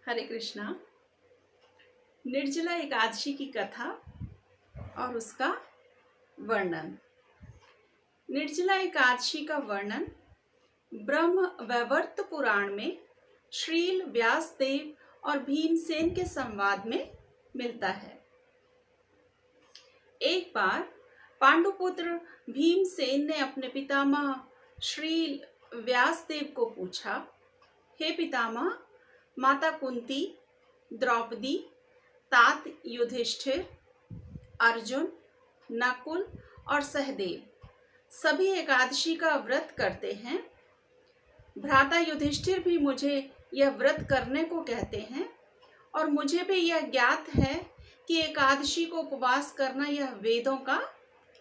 हरे कृष्णा। निर्जला एकादशी की कथा और उसका वर्णन। निर्जला एकादशी का वर्णन ब्रह्म वैवर्त पुराण में श्रील व्यासदेव और भीमसेन के संवाद में मिलता है। एक बार पांडुपुत्र भीमसेन ने अपने पितामह श्रील व्यासदेव को पूछा, हे पितामह, माता कुंती, द्रौपदी, तात युधिष्ठिर, अर्जुन, नकुल और सहदेव सभी एकादशी का व्रत करते हैं। भ्राता युधिष्ठिर भी मुझे यह व्रत करने को कहते हैं और मुझे भी यह ज्ञात है कि एकादशी को उपवास करना यह वेदों का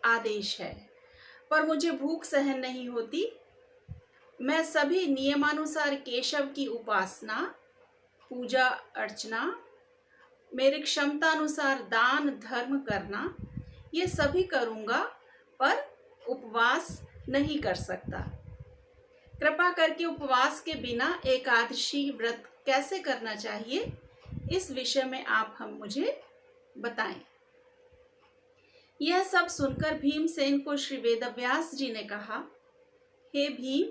आदेश है, पर मुझे भूख सहन नहीं होती। मैं सभी नियमानुसार केशव की उपासना, पूजा अर्चना, मेरी क्षमता अनुसार दान धर्म करना, ये सभी करूँगा, पर उपवास नहीं कर सकता। कृपा करके उपवास के बिना एकादशी व्रत कैसे करना चाहिए, इस विषय में आप मुझे बताएं। यह सब सुनकर भीमसेन को श्री वेदव्यास जी ने कहा, हे भीम,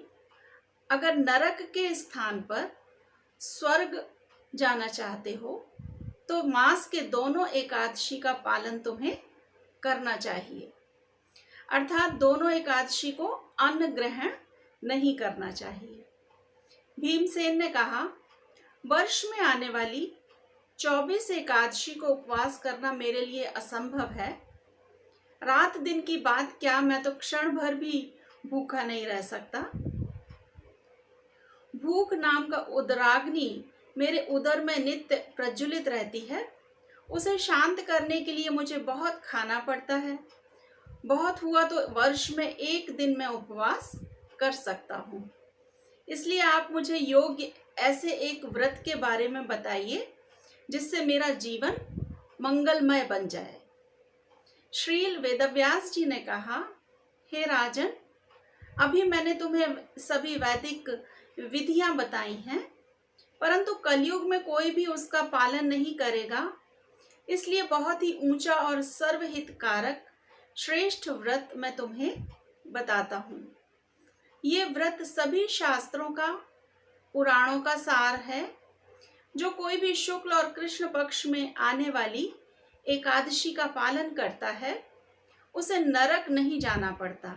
अगर नरक के स्थान पर स्वर्ग जाना चाहते हो तो मास के दोनों एकादशी का पालन तुम्हें करना चाहिए, अर्थात दोनों एकादशी को अन्न ग्रहण नहीं करना चाहिए। भीमसेन ने कहा, वर्ष में आने वाली 24 एकादशी को उपवास करना मेरे लिए असंभव है। रात दिन की बात क्या, मैं तो क्षण भर भी भूखा नहीं रह सकता। भूख नाम का उदराग्नि मेरे उदर में नित्य प्रज्वलित रहती है। उसे शांत करने के लिए मुझे बहुत खाना पड़ता है। बहुत हुआ तो वर्ष में एक दिन मैं उपवास कर सकता हूँ। इसलिए आप मुझे योग्य ऐसे एक व्रत के बारे में बताइए जिससे मेरा जीवन मंगलमय बन जाए। श्रील वेदव्यास जी ने कहा, हे राजन, अभी मैंने तुम्हें सभी वैदिक विधियां बताई हैं, परंतु कलयुग में कोई भी उसका पालन नहीं करेगा। इसलिए बहुत ही ऊंचा और सर्वहितकारक श्रेष्ठ व्रत मैं तुम्हें बताता हूँ। ये व्रत सभी शास्त्रों का, पुराणों का सार है। जो कोई भी शुक्ल और कृष्ण पक्ष में आने वाली एकादशी का पालन करता है, उसे नरक नहीं जाना पड़ता।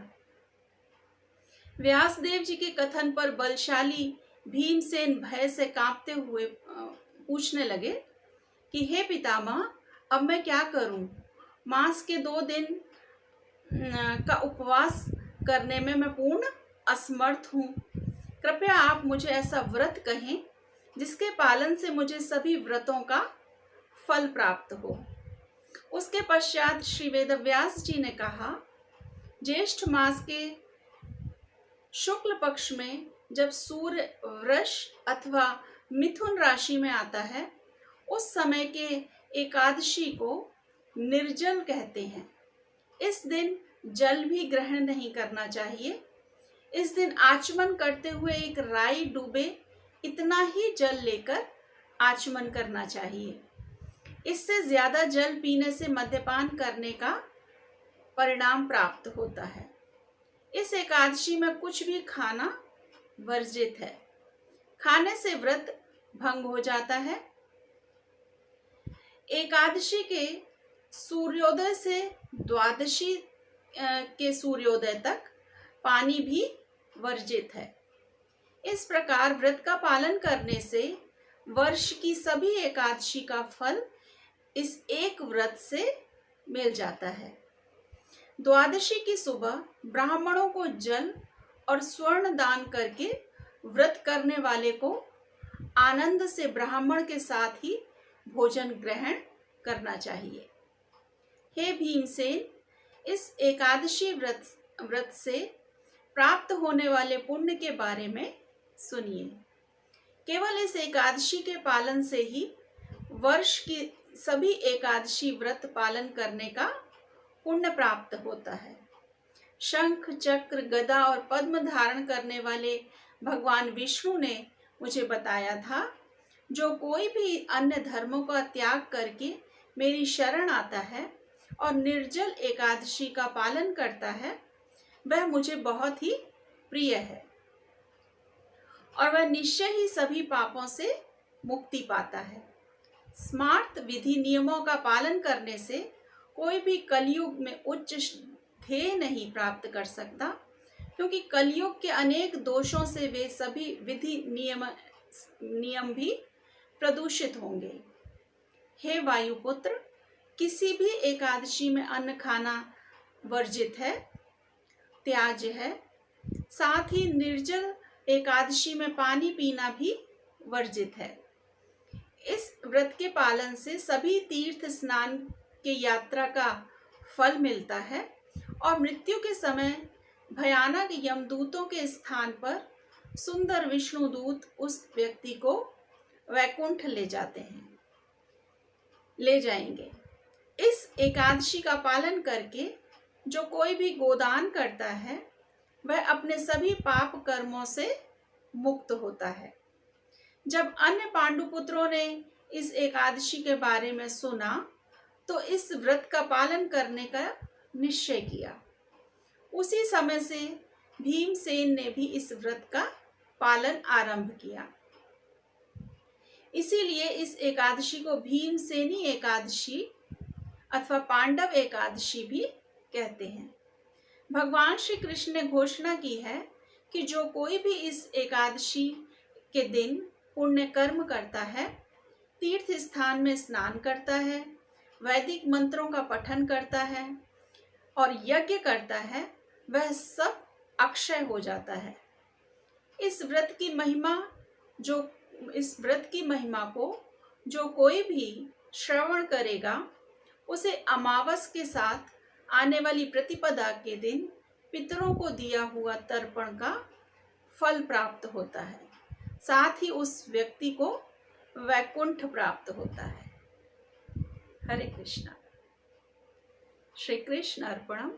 व्यासदेव जी के कथन पर बलशाली भीमसेन भय से कांपते हुए पूछने लगे कि हे पितामह, अब मैं क्या करूं? मास के 2 दिन का उपवास करने में मैं पूर्ण असमर्थ हूँ। कृपया आप मुझे ऐसा व्रत कहें जिसके पालन से मुझे सभी व्रतों का फल प्राप्त हो। उसके पश्चात श्री वेदव्यास जी ने कहा, ज्येष्ठ मास के शुक्ल पक्ष में जब सूर्य वृष अथवा मिथुन राशि में आता है, उस समय के एकादशी को निर्जल कहते हैं। इस दिन जल भी ग्रहण नहीं करना चाहिए। इस दिन आचमन करते हुए एक राई डूबे इतना ही जल लेकर आचमन करना चाहिए। इससे ज्यादा जल पीने से मद्यपान करने का परिणाम प्राप्त होता है। इस एकादशी में कुछ भी खाना वर्जित है। खाने से व्रत भंग हो जाता है। एकादशी के सूर्योदय से द्वादशी के सूर्योदय तक पानी भी वर्जित है। इस प्रकार व्रत का पालन करने से वर्ष की सभी एकादशी का फल इस एक व्रत से मिल जाता है। द्वादशी की सुबह ब्राह्मणों को जल और स्वर्ण दान करके व्रत करने वाले को आनंद से ब्राह्मण के साथ ही भोजन ग्रहण करना चाहिए। हे भीमसेन, इस एकादशी व्रत से प्राप्त होने वाले पुण्य के बारे में सुनिए। केवल इस एकादशी के पालन से ही वर्ष की सभी एकादशी व्रत पालन करने का पुण्य प्राप्त होता है। शंख, चक्र, गदा और पद्म धारण करने वाले भगवान विष्णु ने मुझे बताया था, जो कोई भी अन्य धर्मों का त्याग करके मेरी शरण आता है और निर्जल एकादशी का पालन करता है, वह मुझे बहुत ही प्रिय है और वह निश्चय ही सभी पापों से मुक्ति पाता है। स्मार्त विधि नियमों का पालन करने से कोई भी कलयुग में उच्च ध्येय नहीं प्राप्त कर सकता, क्योंकि कलयुग के अनेक दोषों से वे सभी विधि नियम भी प्रदूषित होंगे। हे वायुपुत्र, किसी भी एकादशी में अन्न खाना वर्जित है, त्याज्य है। साथ ही निर्जल एकादशी में पानी पीना भी वर्जित है। इस व्रत के पालन से सभी तीर्थ स्नान के यात्रा का फल मिलता है और मृत्यु के समय भयानक यमदूतों के स्थान पर सुंदर विष्णुदूत उस व्यक्ति को वैकुंठ ले जाएंगे। इस एकादशी का पालन करके जो कोई भी गोदान करता है, वह अपने सभी पाप कर्मों से मुक्त होता है। जब अन्य पांडुपुत्रों ने इस एकादशी के बारे में सुना तो इस व्रत का पालन करने का निश्चय किया। उसी समय से भीमसेन ने भी इस व्रत का पालन आरंभ किया। इसीलिए इस एकादशी को भीमसेनी एकादशी अथवा पांडव एकादशी भी कहते हैं। भगवान श्री कृष्ण ने घोषणा की है कि जो कोई भी इस एकादशी के दिन पुण्य कर्म करता है, तीर्थ स्थान में स्नान करता है, वैदिक मंत्रों का पठन करता है और यज्ञ करता है, वह सब अक्षय हो जाता है। इस व्रत की महिमा को जो कोई भी श्रवण करेगा, उसे अमावस के साथ आने वाली प्रतिपदा के दिन पितरों को दिया हुआ तर्पण का फल प्राप्त होता है। साथ ही उस व्यक्ति को वैकुंठ प्राप्त होता है। हरे कृष्णा। श्री कृष्ण अर्पणम।